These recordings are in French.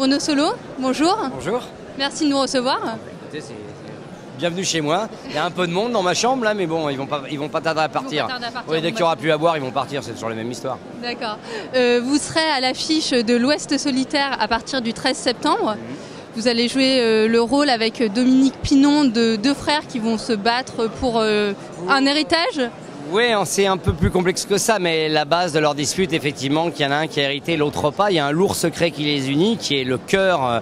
Renaud Solo, bonjour. Bonjour. Merci de nous recevoir. Écoutez, bienvenue chez moi. Il y a un peu de monde dans ma chambre là, mais bon, ils vont pas tarder à partir. Oui, dès qu'il n'y aura plus à boire, ils vont partir. C'est toujours la même histoire. D'accord. Vous serez à l'affiche de l'Ouest solitaire à partir du 13 septembre. Vous allez jouer le rôle avec Dominique Pinon de deux frères qui vont se battre pour un héritage. Oui, c'est un peu plus complexe que ça, mais la base de leur dispute, effectivement, qu'il y en a un qui a hérité, l'autre pas. Il y a un lourd secret qui les unit, qui est le cœur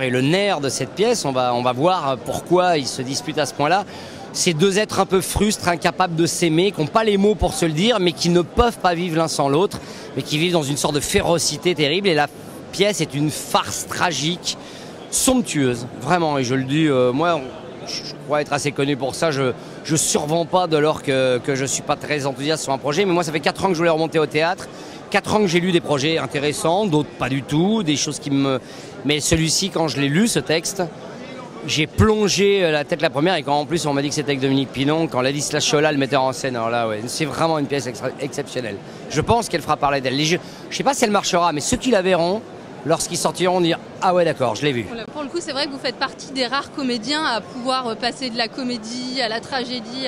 et le nerf de cette pièce. On va voir pourquoi ils se disputent à ce point-là. Ces deux êtres un peu frustres, incapables de s'aimer, qui n'ont pas les mots pour se le dire, mais qui ne peuvent pas vivre l'un sans l'autre, mais qui vivent dans une sorte de férocité terrible. Et la pièce est une farce tragique, somptueuse, vraiment. Et je le dis, moi, je crois être assez connu pour ça. Je survends pas de lors que je suis pas très enthousiaste sur un projet. Mais moi, ça fait 4 ans que je voulais remonter au théâtre. 4 ans que j'ai lu des projets intéressants, d'autres pas du tout, des choses qui me... Mais celui-ci, quand je l'ai lu, ce texte, j'ai plongé la tête la première. Et quand en plus on m'a dit que c'était avec Dominique Pinon, quand Ladislas Cholat, le metteur en scène, alors là, ouais, c'est vraiment une pièce exceptionnelle. Je pense qu'elle fera parler d'elle. Je sais pas si elle marchera, mais ceux qui la verront, lorsqu'ils sortiront, dire « Ah ouais, d'accord, je l'ai vu ». Pour le coup, c'est vrai que vous faites partie des rares comédiens à pouvoir passer de la comédie à la tragédie.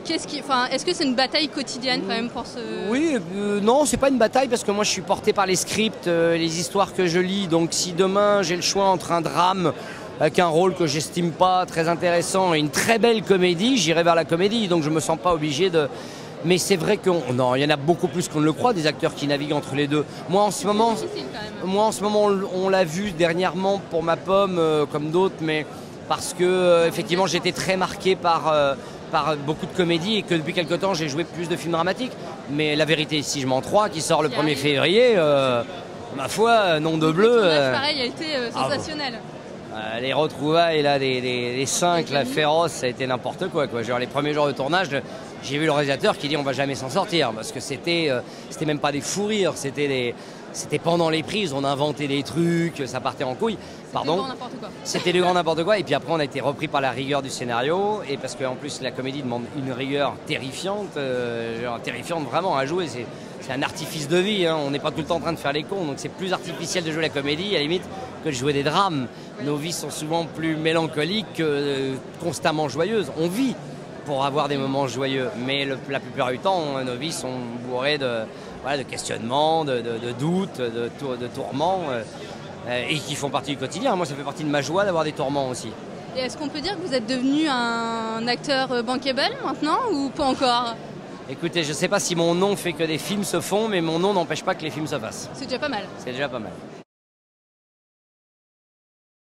Est-ce que c'est une bataille quotidienne quand même pour ce... Oui, non, c'est pas une bataille parce que moi je suis porté par les scripts, les histoires que je lis. Donc si demain j'ai le choix entre un drame avec un rôle que j'estime pas très intéressant et une très belle comédie, j'irai vers la comédie. Donc je me sens pas obligé de... Mais c'est vrai qu'il y en a beaucoup plus qu'on ne le croit, des acteurs qui naviguent entre les deux. Moi en ce moment, on l'a vu dernièrement pour Ma Pomme, comme d'autres, mais parce que effectivement j'étais très marqué par beaucoup de comédies et que depuis quelque temps j'ai joué plus de films dramatiques. Mais la vérité, si je m'en 3 qui sort le 1er février, ma foi, nom de bleu. Le tournage, pareil, a été sensationnel. Les retrouvailles là, des 5, la féroce, ça a été n'importe quoi. Genre, les premiers jours de tournage, j'ai vu le réalisateur qui dit on va jamais s'en sortir parce que c'était même pas des fous rires, c'était pendant les prises, on inventait des trucs, ça partait en couille. Pardon. C'était du grand n'importe quoi. Et puis après, on a été repris par la rigueur du scénario. Et parce qu'en plus, la comédie demande une rigueur terrifiante, terrifiante vraiment à jouer. C'est un artifice de vie. Hein. On n'est pas tout le temps en train de faire les cons. Donc c'est plus artificiel de jouer la comédie, à la limite, que de jouer des drames. Nos vies sont souvent plus mélancoliques que constamment joyeuses. On vit pour avoir des moments joyeux. Mais la plupart du temps, nos vies sont bourrées de questionnements, de doutes, de tourments. Et qui font partie du quotidien. Moi, ça fait partie de ma joie d'avoir des tourments aussi. Et est-ce qu'on peut dire que vous êtes devenu un acteur bankable maintenant ou pas encore? Écoutez, je ne sais pas si mon nom fait que des films se font, mais mon nom n'empêche pas que les films se fassent. C'est déjà pas mal. C'est déjà pas mal.